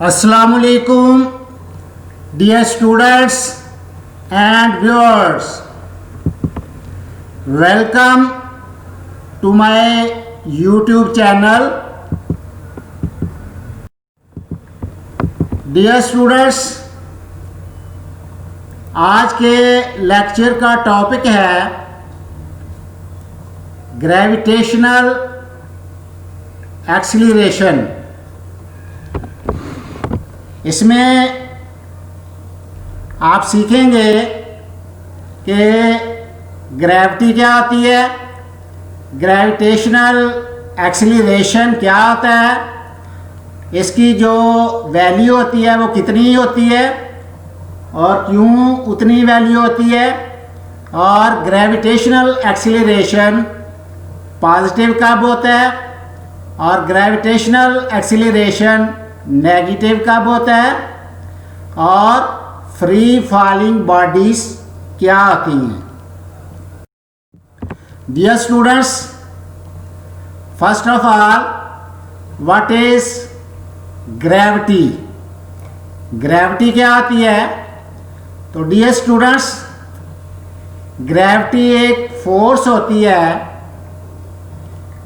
Assalamualaikum, dear students and viewers. Welcome to my YouTube channel. Dear students, आज के lecture का topic है gravitational acceleration. इसमें आप सीखेंगे कि ग्रेविटी क्या होती है, ग्रेविटेशनल एक्सीलरेशन क्या होता है, इसकी जो वैल्यू होती है वो कितनी होती है और क्यों उतनी वैल्यू होती है, और ग्रेविटेशनल एक्सीलरेशन पॉजिटिव कब होता है और ग्रेविटेशनल एक्सीलरेशन नेगेटिव कब होता है, और फ्री फॉलिंग बॉडीज क्या होती हैं। Dear students, first of all, what is gravity? Gravity क्या होती है? तो डियर स्टूडेंट्स, ग्रेविटी एक फोर्स होती है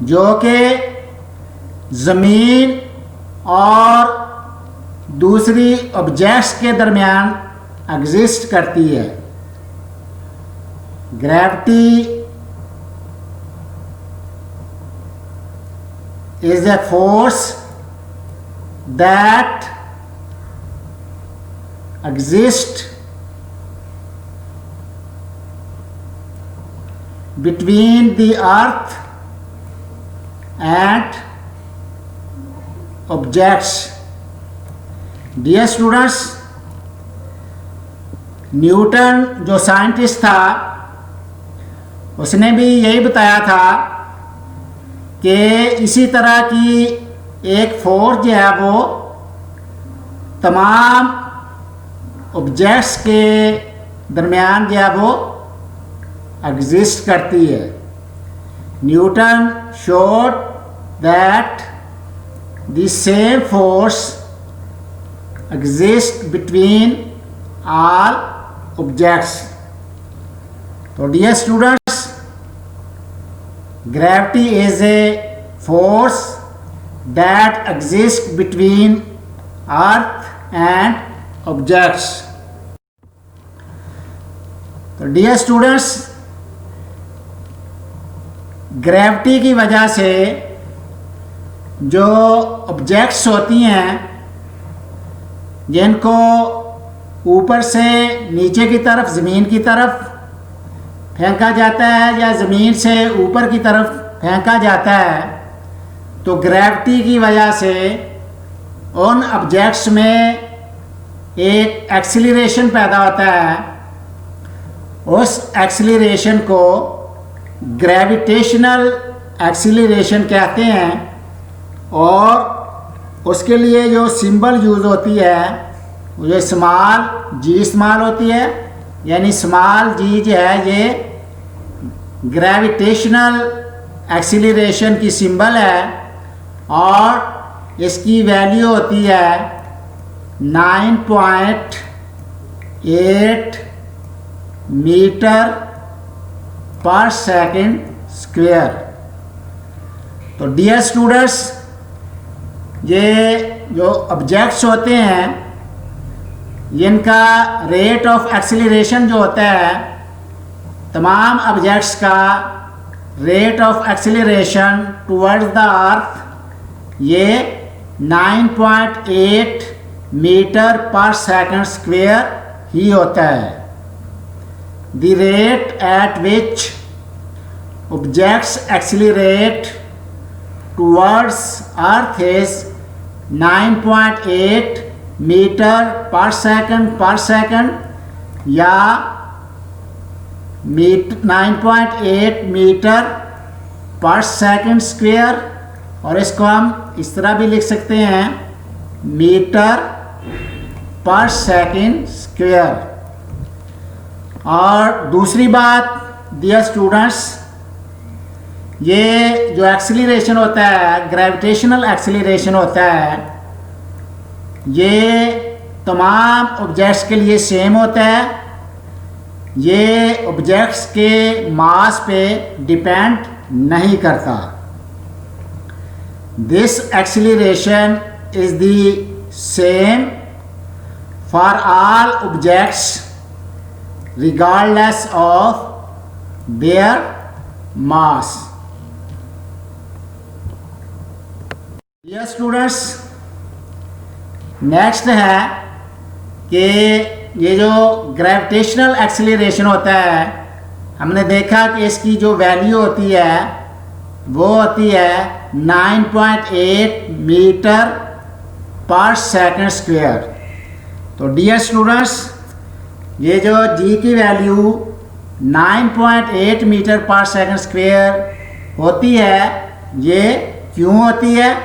जो कि ज़मीन और दूसरी ऑब्जेक्ट्स के दरमियान एग्जिस्ट करती है। Gravity is a force that exist between the earth and objects. Dear students, Newton जो साइंटिस्ट था उसने भी यही बताया था कि इसी तरह की एक फोर्स जो है वो तमाम ऑब्जेक्ट्स के दरमियान जो है वो एग्जिस्ट करती है। Newton showed that the same force exist between all objects. तो dear students, gravity is a force that exist between Earth and objects. तो डियर स्टूडेंट्स, ग्रेविटी की वजह से जो ऑब्जेक्ट्स होती हैं जिनको ऊपर से नीचे की तरफ ज़मीन की तरफ फेंका जाता है या ज़मीन से ऊपर की तरफ फेंका जाता है, तो ग्रेविटी की वजह से उन ऑब्जेक्ट्स में एक एक्सीलरेशन पैदा होता है। उस एक्सीलरेशन को ग्रेविटेशनल एक्सीलरेशन कहते हैं, और उसके लिए जो सिंबल यूज़ होती है वो जो स्मॉल जी इस्तेमाल होती है, यानी स्मॉल जी जो है ये ग्रेविटेशनल एक्सीलरेशन की सिंबल है, और इसकी वैल्यू होती है 9.8 मीटर पर सेकंड स्क्वायर। तो डियर स्टूडेंट्स, ये जो ऑब्जेक्ट्स होते हैं इनका रेट ऑफ एक्सीलरेशन जो होता है, तमाम ऑब्जेक्ट्स का rate of acceleration towards the earth ये 9.8 मीटर पर सेकंड स्क्वायर ही होता है। The rate at which objects accelerate towards Earth is 9.8 metre पर सेकंड या 9.8 मीटर पर सेकंड स्क्वायर, और इसको हम इस तरह भी लिख सकते हैं मीटर पर सेकंड स्क्वायर। और दूसरी बात डियर स्टूडेंट्स, ये जो एक्सीलरेशन होता है, ग्रेविटेशनल एक्सीलरेशन होता है, ये तमाम ऑब्जेक्ट्स के लिए सेम होता है, ये ऑब्जेक्ट्स के मास पे डिपेंड नहीं करता। This acceleration is the same for all objects regardless of their mass. Dear students, next है कि ये जो ग्रेविटेशनल एक्सीलरेशन होता है, हमने देखा कि इसकी जो वैल्यू होती है वो होती है 9.8 मीटर पर सेकंड स्क्वायर। तो डियर स्टूडेंट्स, ये जो जी की वैल्यू 9.8 मीटर पर सेकंड स्क्वायर होती है, ये क्यों होती है?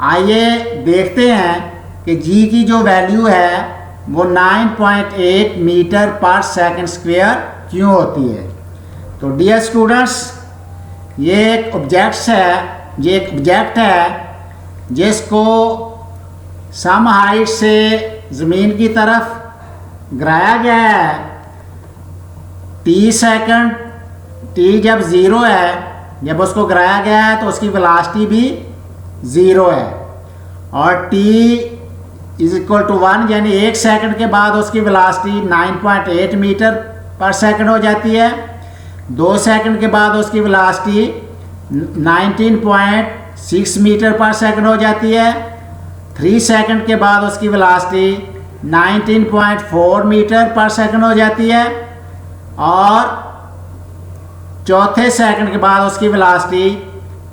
आइए देखते हैं कि जी की जो वैल्यू है वो 9.8 मीटर पर सेकंड स्क्वायर क्यों होती है। तो डियर स्टूडेंट्स, ये एक ऑब्जेक्ट है जिसको सम हाइट से ज़मीन की तरफ गिराया गया है। टी सेकंड, टी जब ज़ीरो है, जब उसको गिराया गया है तो उसकी वेलोसिटी भी ज़ीरो है, और टी इज इक्वल टू 1 यानी 1 सेकंड के बाद उसकी वेलोसिटी 9.8 मीटर पर सेकंड हो जाती है। 2 सेकंड के बाद उसकी वेलोसिटी 19.6 मीटर पर सेकंड हो जाती है। 3 सेकंड के बाद उसकी वेलोसिटी 19.4 मीटर पर सेकंड हो जाती है, और चौथे सेकंड के बाद उसकी वेलोसिटी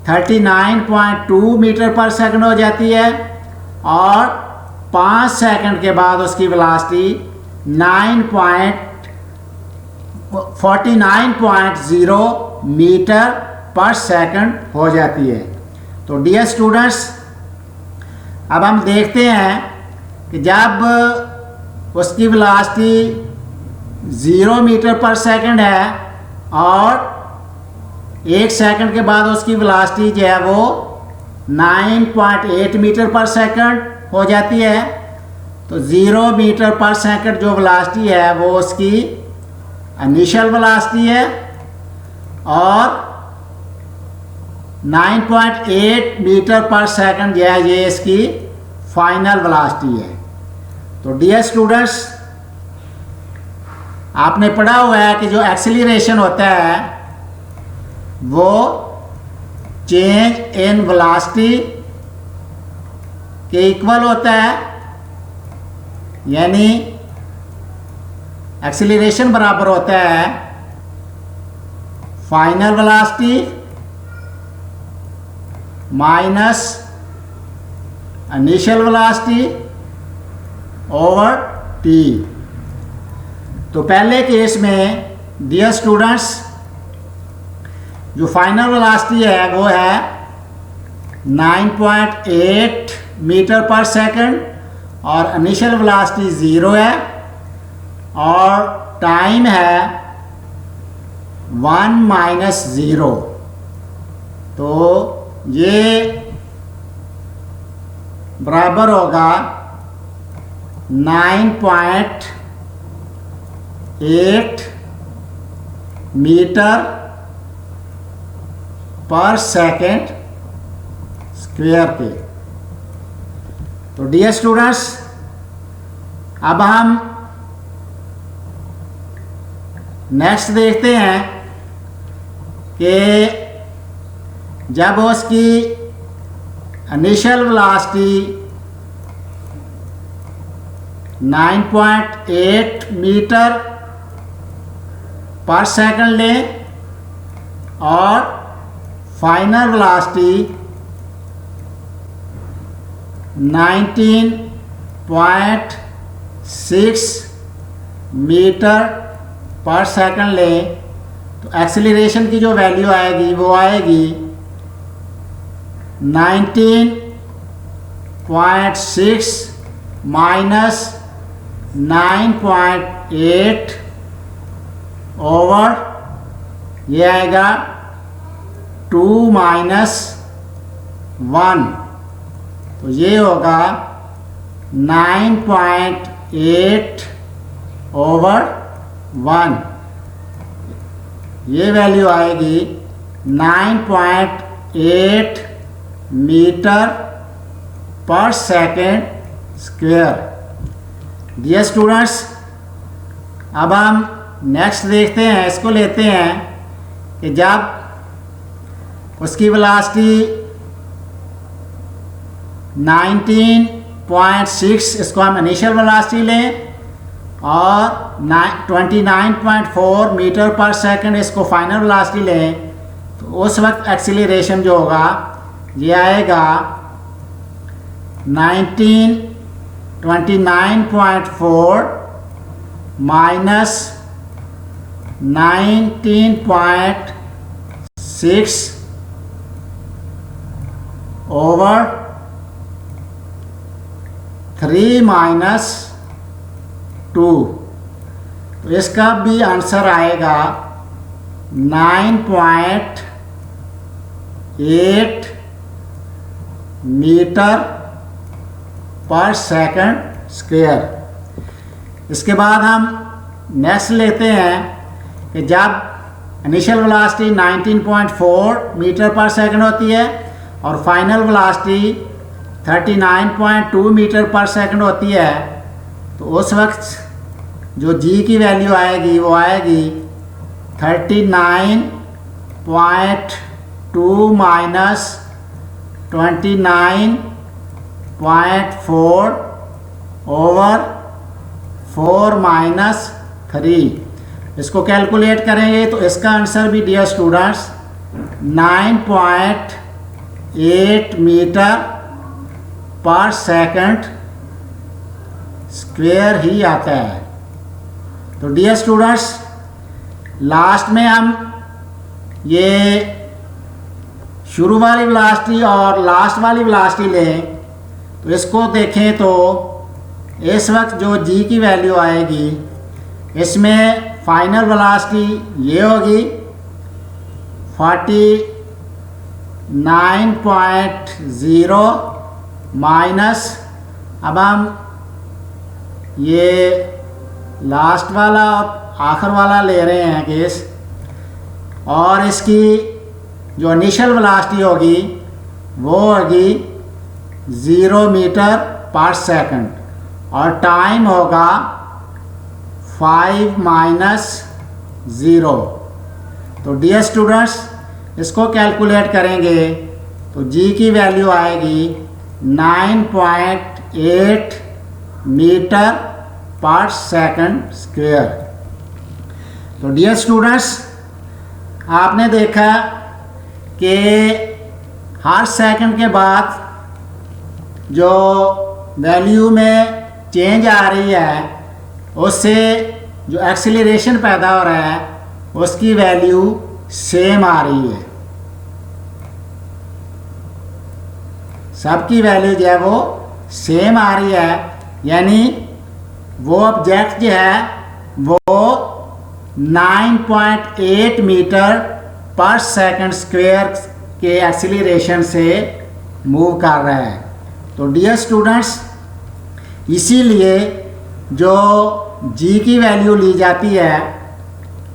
39.2 मीटर पर सेकंड हो जाती है, और 5 सेकंड के बाद उसकी वेलोसिटी 49.0 मीटर पर सेकंड हो जाती है। तो डियर स्टूडेंट्स, अब हम देखते हैं कि जब उसकी वेलोसिटी 0 मीटर पर सेकंड है और 1 सेकंड के बाद उसकी वेलोसिटी जो है वो 9.8 मीटर पर सेकंड हो जाती है, तो 0 मीटर पर सेकंड जो वेलोसिटी है वो उसकी इनिशियल वेलोसिटी है, और 9.8 मीटर पर सेकंड जो है ये इसकी फाइनल वेलोसिटी है। तो डियर स्टूडेंट्स, आपने पढ़ा हुआ है कि जो एक्सीलरेशन होता है वो चेंज इन वेलोसिटी के इक्वल होता है, यानी एक्सीलरेशन बराबर होता है final velocity minus initial velocity over T. तो पहले केस में डियर स्टूडेंट्स, जो फाइनल वेलोसिटी है वो है 9.8 मीटर पर सेकंड, और इनिशियल वेलोसिटी 0 है, और टाइम है 1 - 0। तो ये बराबर होगा 9.8 मीटर पर सेकंड स्क्वायर के। तो डियर स्टूडेंट्स, अब हम नेक्स्ट देखते हैं कि जब उसकी इनिशियल वेलोसिटी 9.8 मीटर पर सेकंड लें और फाइनल वेलोसिटी 19.6 मीटर पर सेकंड लें, तो एक्सीलरेशन की जो वैल्यू आएगी वो आएगी 19.6 माइनस 9.8 ओवर ये आएगा 2 - 1, तो ये होगा 9.8/1, ये वैल्यू आएगी 9.8 मीटर पर सेकेंड स्क्वायर। डियर स्टूडेंट्स, अब हम नेक्स्ट देखते हैं, इसको लेते हैं कि जब उसकी वेलोसिटी 19.6, इसको हम इनिशियल वेलोसिटी लें, और 29.4 मीटर पर सेकंड इसको फाइनल वेलोसिटी लें, तो उस वक्त एक्सीलरेशन जो होगा ये आएगा 29.4 माइनस 19.6 ओवर 3 माइनस 2। तो इसका भी आंसर आएगा 9.8 मीटर पर सेकंड स्क्वायर। इसके बाद हम नेक्स्ट लेते हैं कि जब इनिशियल वेलोसिटी 19.4 मीटर पर सेकंड होती है और फाइनल वेलोसिटी 39.2 मीटर पर सेकंड होती है, तो उस वक्त जो g की वैल्यू आएगी वो आएगी 39.2 माइनस 29.4 ओवर 4 माइनस 3। इसको कैलकुलेट करेंगे तो इसका आंसर भी डियर स्टूडेंट्स 9.8 मीटर पर सेकंड स्क्वायर ही आता है। तो डियर स्टूडेंट्स, लास्ट में हम ये शुरू वाली वेलोसिटी और लास्ट वाली वेलोसिटी लें, तो इसको देखें तो इस वक्त जो g की वैल्यू आएगी, इसमें फाइनल वेलोसिटी ये होगी 49.0 माइनस, अब हम ये लास्ट वाला और आखिर वाला ले रहे हैं केस, और इसकी जो इनिशियल वेलोसिटी होगी वो होगी 0 मीटर पर सेकंड और टाइम होगा 5 माइनस 0। तो डियर स्टूडेंट्स, इसको कैलकुलेट करेंगे तो g की वैल्यू आएगी 9.8 मीटर पर सेकंड स्क्वायर। तो डियर स्टूडेंट्स, आपने देखा कि हर सेकंड के बाद जो वैल्यू में चेंज आ रही है, उससे जो एक्सीलरेशन पैदा हो रहा है उसकी वैल्यू सेम आ रही है। सबकी वैल्यू जो है वो सेम आ रही है, यानी वो ऑब्जेक्ट जो है वो 9.8 मीटर पर सेकंड स्क्वायर के एक्सीलरेशन से मूव कर रहा है। तो डियर स्टूडेंट्स, इसीलिए जो g की वैल्यू ली जाती है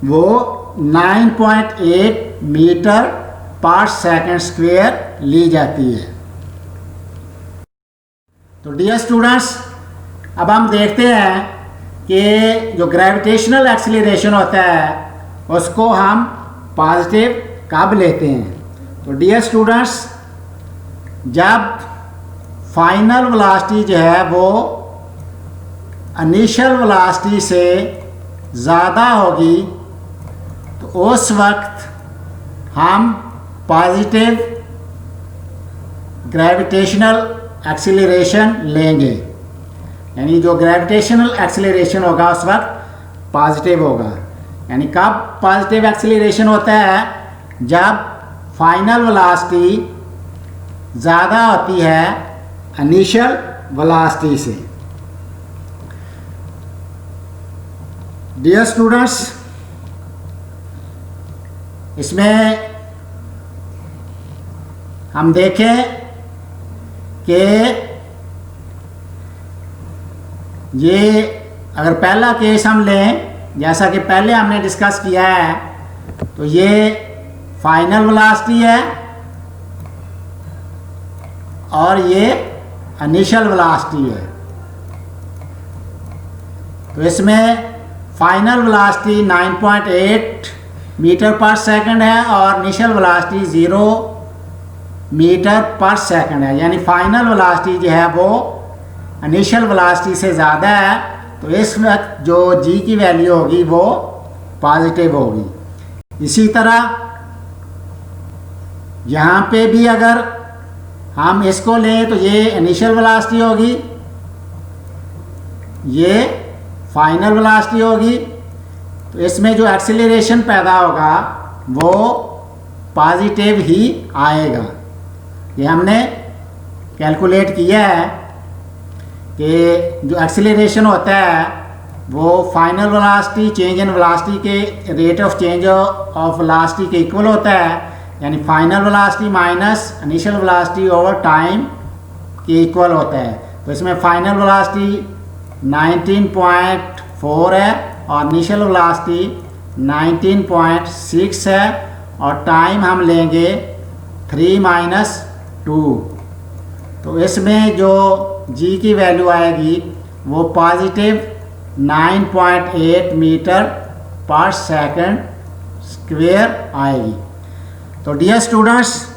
वो 9.8 मीटर पर सेकंड स्क्वायर ली जाती है। तो डियर स्टूडेंट्स, अब हम देखते हैं कि जो ग्रेविटेशनल एक्सीलरेशन होता है उसको हम पॉजिटिव कब लेते हैं। तो डियर स्टूडेंट्स, जब फाइनल वेलोसिटी जो है वो इनिशियल वेलोसिटी से ज़्यादा होगी, तो उस वक्त हम पॉजिटिव ग्रेविटेशनल एक्सीलरेशन लेंगे, यानी जो ग्रेविटेशनल एक्सीलरेशन होगा उस वक्त पॉजिटिव होगा। यानी कब पॉजिटिव एक्सीलरेशन होता है? जब फाइनल वेलोसिटी ज़्यादा होती है इनिशियल वेलोसिटी से। डियर स्टूडेंट्स, इसमें हम देखें कि ये अगर पहला केस हम लें, जैसा कि पहले हमने डिस्कस किया है, तो ये फाइनल वेलोसिटी है और ये इनिशियल वेलोसिटी है। तो इसमें फाइनल वेलोसिटी 9.8 मीटर पर सेकंड है और इनिशियल वेलोसिटी 0 मीटर पर सेकंड है, यानी फाइनल वेलोसिटी जो है वो इनिशियल वेलोसिटी से ज़्यादा है। तो इस वक्त जो जी की वैल्यू होगी वो पॉजिटिव होगी। इसी तरह यहाँ पे भी अगर हम इसको लें तो ये इनिशियल वेलोसिटी होगी, ये फाइनल वेलोसिटी होगी। तो इसमें जो एक्सीलरेशन पैदा होगा वो पॉजिटिव ही आएगा। ये हमने कैलकुलेट किया है कि जो एक्सीलरेशन होता है वो final velocity change in velocity के rate of change of velocity के इक्वल होता है, यानी final velocity minus initial velocity over time के इक्वल होता है। तो इसमें फाइनल वेलोसिटी 19.4 है और इनिशियल वेलोसिटी 19.6 है और टाइम हम लेंगे 3-2। तो इसमें जो जी की वैल्यू आएगी वो पॉजिटिव 9.8 मीटर पर सेकंड स्क्वायर आएगी। तो डियर स्टूडेंट्स,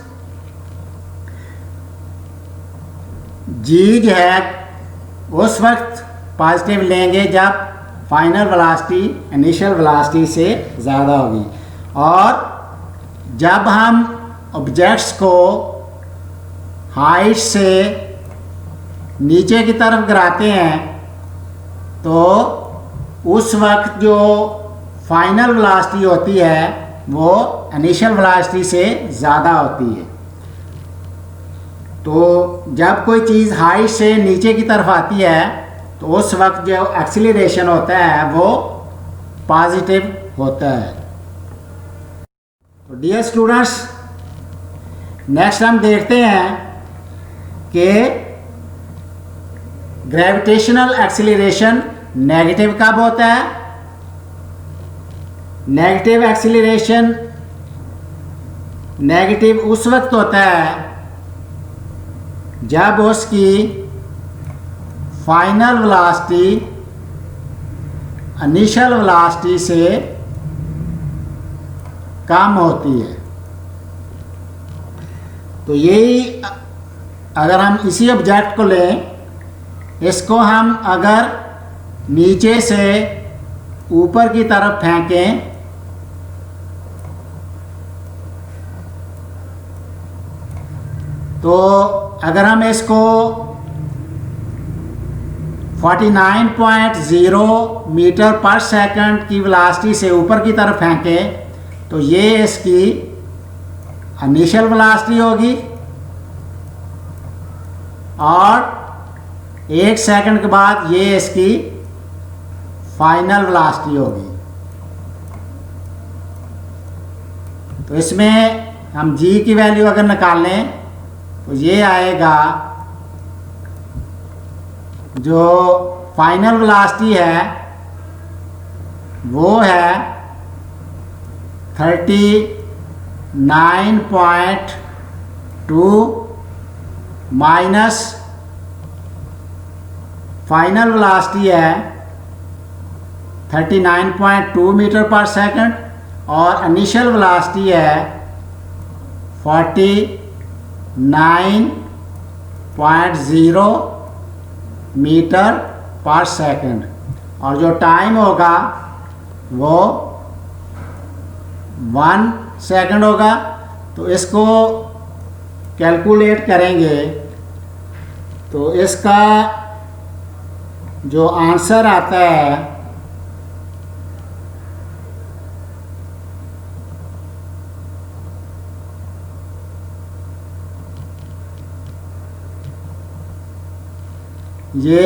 जी जो है उस वक्त पॉजिटिव लेंगे जब फाइनल वेलोसिटी इनिशियल वेलोसिटी से ज़्यादा होगी, और जब हम ऑब्जेक्ट्स को हाइट से नीचे की तरफ गिराते हैं तो उस वक्त जो फाइनल वेलोसिटी होती है वो इनिशियल वेलोसिटी से ज़्यादा होती है। तो जब कोई चीज़ हाइट से नीचे की तरफ आती है तो उस वक्त जो एक्सीलरेशन होता है वो पॉजिटिव होता है। तो डियर स्टूडेंट्स, नेक्स्ट हम देखते हैं कि ग्रेविटेशनल एक्सीलरेशन नेगेटिव कब होता है। नेगेटिव एक्सीलरेशन नेगेटिव उस वक्त होता है जब उसकी फाइनल वेलोसिटी इनिशियल वेलोसिटी से कम होती है। तो यही अगर हम इसी ऑब्जेक्ट को लें, इसको हम अगर नीचे से ऊपर की तरफ फेंकें तो अगर हम इसको 49.0 मीटर पर सेकंड की वेलोसिटी से ऊपर की तरफ फेंकें तो ये इसकी इनिशियल वेलोसिटी होगी और 1 सेकंड के बाद ये इसकी फाइनल वेलोसिटी होगी। तो इसमें हम जी की वैल्यू अगर निकालें तो ये आएगा, जो फाइनल वेलोसिटी है वो है 39.2 माइनस फाइनल वेलोसिटी है 39.2 मीटर पर सेकंड और इनिशियल वेलोसिटी है 49.0 मीटर पर सेकंड, और जो टाइम होगा वो 1 सेकंड होगा। तो इसको कैलकुलेट करेंगे तो इसका जो आंसर आता है ये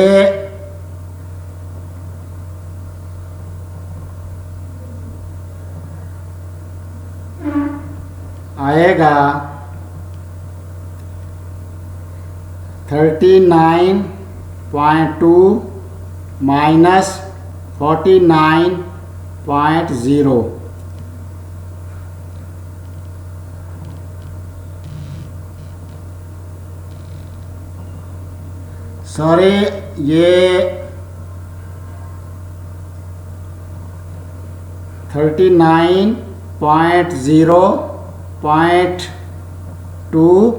आएगा 39.2 माइनस 49.0। सॉरी, ये 39.0.2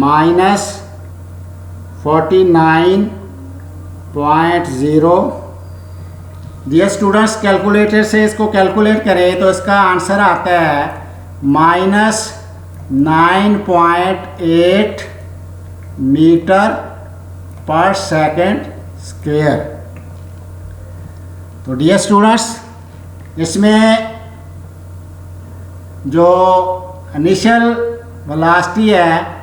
माइनस 49.0। डियर स्टूडेंट्स, कैलकुलेटर से इसको कैलकुलेट करें तो इसका आंसर आता है माइनस 9.8 मीटर पर सेकेंड स्क्वेयर। तो डियर स्टूडेंट्स, इसमें जो इनिशियल वेलोसिटी है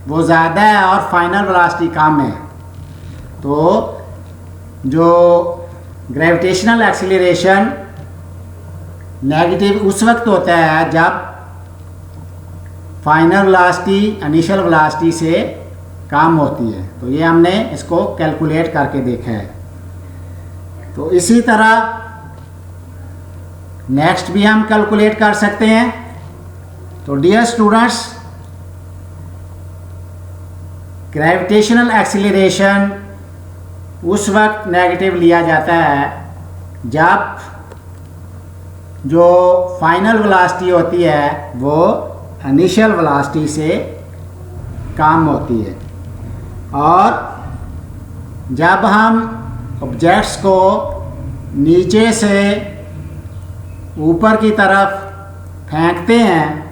वो ज़्यादा है और फाइनल वेलोसिटी कम है। तो जो ग्रेविटेशनल एक्सीलरेशन नेगेटिव उस वक्त होता है जब फाइनल वेलोसिटी इनिशियल वेलोसिटी से कम होती है। तो ये हमने इसको कैलकुलेट करके देखा है। तो इसी तरह नेक्स्ट भी हम कैलकुलेट कर सकते हैं। तो डियर स्टूडेंट्स, ग्रेविटेशनल एक्सीलरेशन उस वक्त नेगेटिव लिया जाता है जब जो फाइनल वेलोसिटी होती है वो इनिशियल वेलोसिटी से कम होती है। और जब हम ऑब्जेक्ट्स को नीचे से ऊपर की तरफ फेंकते हैं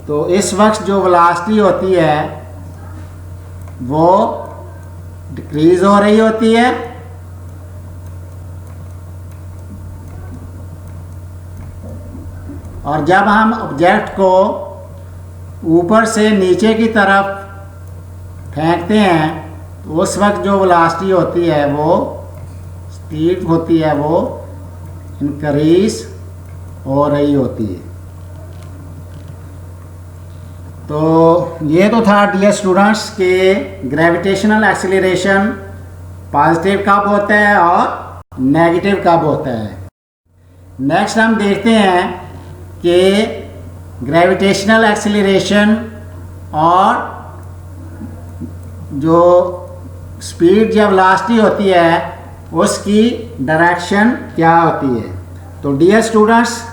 तो इस वक्त जो वेलोसिटी होती है वो डिक्रीज हो रही होती है, और जब हम ऑब्जेक्ट को ऊपर से नीचे की तरफ फेंकते हैं तो उस वक्त जो वेलोसिटी होती है वो स्पीड होती है वो इंक्रीज हो रही होती है। तो ये तो था डियर स्टूडेंट्स के ग्रेविटेशनल एक्सीलरेशन पॉजिटिव कब होता है और नेगेटिव कब होता है। नेक्स्ट हम देखते हैं कि ग्रेविटेशनल एक्सीलरेशन और जो स्पीड या वेलोसिटी होती है उसकी डायरेक्शन क्या होती है। तो डियर स्टूडेंट्स,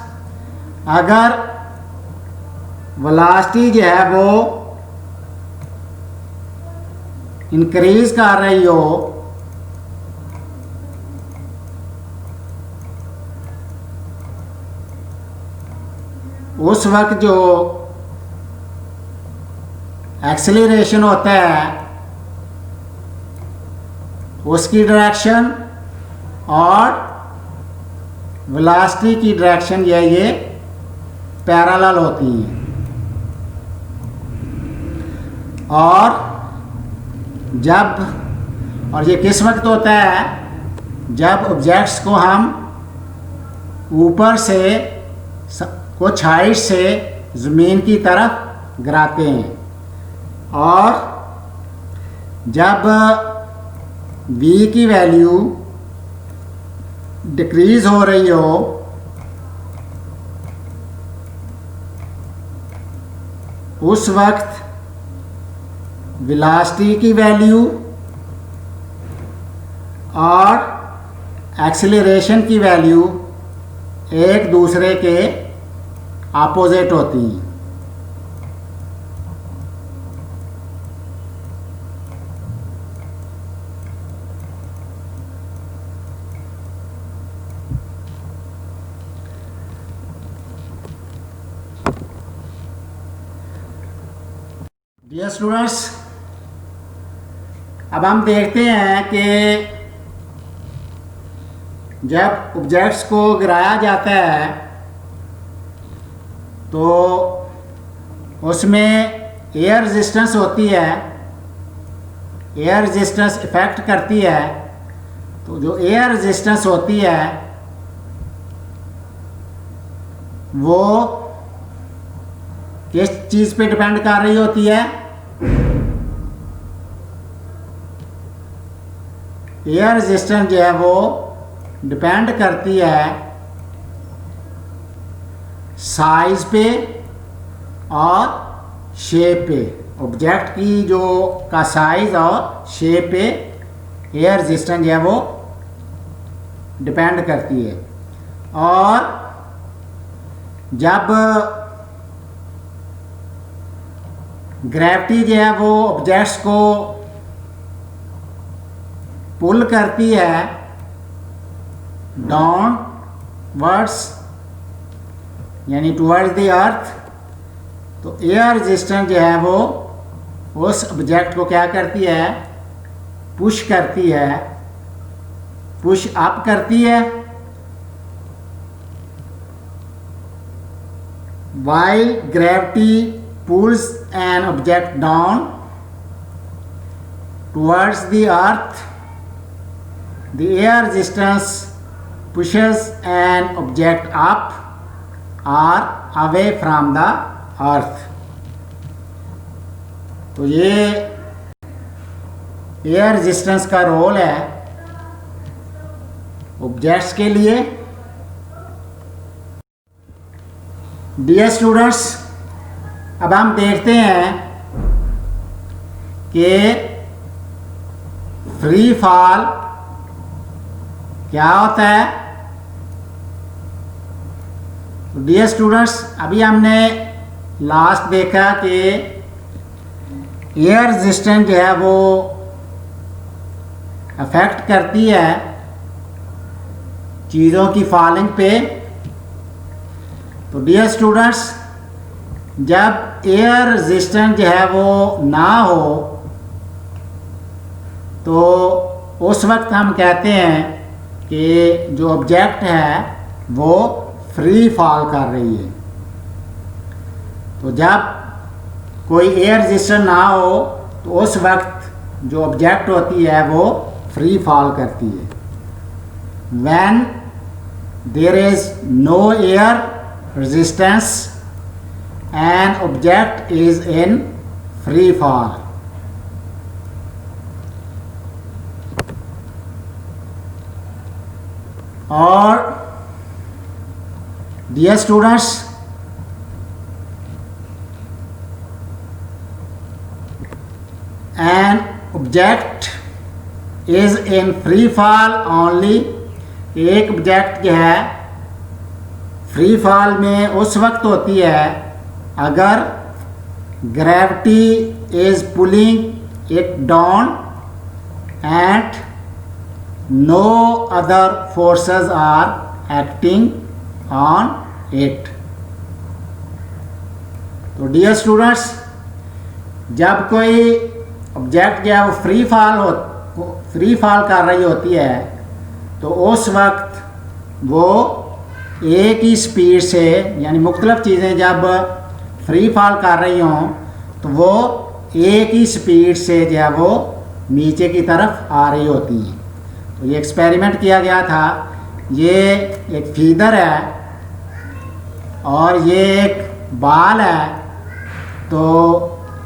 अगर वेलोसिटी जो है वो इंक्रीज कर रही हो उस वक्त जो एक्सेलरेशन होता है उसकी डायरेक्शन और वेलोसिटी की डायरेक्शन ये पैरेलल होती हैं। और ये किस वक्त होता है जब ऑब्जेक्ट्स को हम ऊपर से कुछ हाइट से ज़मीन की तरफ गिराते हैं, और जब v की वैल्यू डिक्रीज हो रही हो उस वक्त वेलोसिटी की वैल्यू और एक्सीलरेशन की वैल्यू एक दूसरे के अपोजिट होती हैं। डियर स्टूडेंट्स, अब हम देखते हैं कि जब ऑब्जेक्ट्स को गिराया जाता है तो उसमें एयर रेजिस्टेंस होती है, एयर रेजिस्टेंस इफेक्ट करती है। तो जो एयर रेजिस्टेंस होती है वो किस चीज़ पे डिपेंड कर रही होती है? एयर रेजिस्टेंस जो है वो डिपेंड करती है साइज पे और शेप पे। ऑब्जेक्ट की जो का साइज और शेप पे एयर रेजिस्टेंस जो है वो डिपेंड करती है। और जब ग्रेविटी जो है वो ऑब्जेक्ट्स को पुल करती है डाउनवर्ड्स यानी टुवर्ड्स द अर्थ, तो एयर रेजिस्टेंस जो है वो उस ऑब्जेक्ट को क्या करती है, पुश करती है, पुश अप करती है। while gravity pulls an object down towards the earth, the air resistance pushes an object up or away from the earth। तो ये एयर रेजिस्टेंस का रोल है ऑब्जेक्ट्स के लिए। डियर स्टूडेंट्स, अब हम देखते हैं कि फ्री फॉल क्या होता है। डियर स्टूडेंट्स, अभी हमने लास्ट देखा कि एयर रेजिस्टेंस जो है वो अफेक्ट करती है चीज़ों की फॉलिंग पे। तो डियर स्टूडेंट्स, जब एयर रेजिस्टेंस जो है वो ना हो तो उस वक्त हम कहते हैं कि जो ऑब्जेक्ट है वो फ्री फॉल कर रही है। तो जब कोई एयर रेजिस्टेंस ना हो तो उस वक्त जो ऑब्जेक्ट होती है वो फ्री फॉल करती है। When there is no air resistance, an object is in free fall। और dear students, an object is in free fall only, एक ऑब्जेक्ट जो है फ्री फॉल में उस वक्त होती है अगर gravity is pulling it down and no other forces are acting on it. तो डियर स्टूडेंट्स, जब कोई ऑब्जेक्ट जो है वो फ्री फॉल कर रही होती है तो उस वक्त वो एक ही स्पीड से, यानी मुख्तलिफ चीज़ें जब फ्री फॉल कर रही हों तो वो एक ही स्पीड से जो है वो नीचे की तरफ आ रही होती हैं। तो ये एक्सपेरिमेंट किया गया था। ये एक फीदर है और ये एक बाल है। तो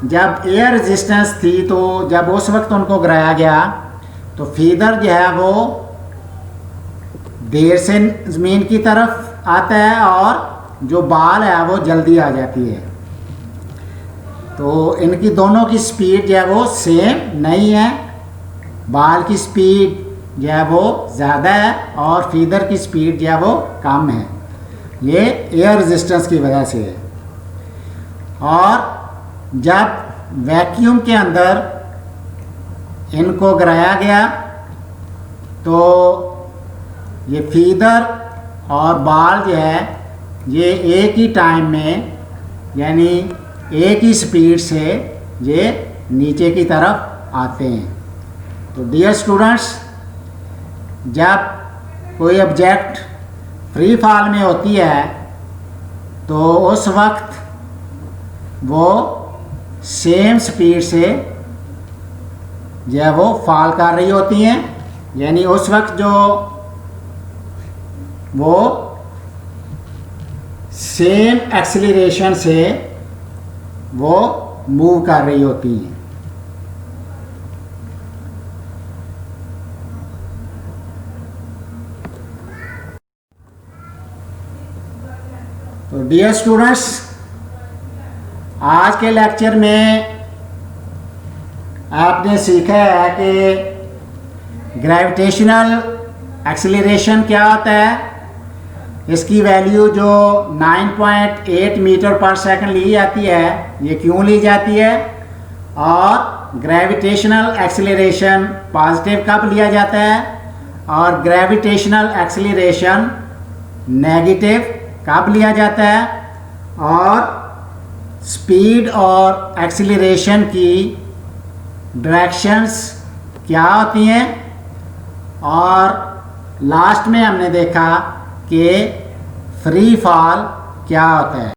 जब एयर रेजिस्टेंस थी तो जब उस वक्त उनको गिराया गया तो फीदर जो है वो देर से ज़मीन की तरफ आता है और जो बाल है वो जल्दी आ जाती है। तो इनकी दोनों की स्पीड जो है वो सेम नहीं है। बाल की स्पीड जो है वो ज़्यादा है और फीदर की स्पीड जो है वो कम है। ये एयर रेजिस्टेंस की वजह से है। और जब वैक्यूम के अंदर इनको गिराया गया तो ये फीदर और बाल जो है ये एक ही टाइम में, यानी एक ही स्पीड से ये नीचे की तरफ आते हैं। तो डियर स्टूडेंट्स, जब कोई ऑब्जेक्ट फ्री फॉल में होती है तो उस वक्त वो सेम स्पीड से जो है वो फॉल कर रही होती हैं। यानी उस वक्त जो वो सेम एक्सीलरेशन से वो मूव कर रही होती हैं। तो डियर स्टूडेंट्स, आज के लेक्चर में आपने सीखा है कि ग्रेविटेशनल एक्सीलरेशन क्या होता है, इसकी वैल्यू जो 9.8 मीटर पर सेकंड ली जाती है, ये क्यों ली जाती है, और ग्रेविटेशनल एक्सीलरेशन पॉजिटिव कब लिया जाता है और ग्रेविटेशनल एक्सीलरेशन नेगेटिव कब लिया जाता है, और स्पीड और एक्सीलरेशन की डायरेक्शंस क्या होती हैं, और लास्ट में हमने देखा कि फ्री फॉल क्या होता है।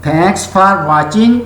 Thanks for watching.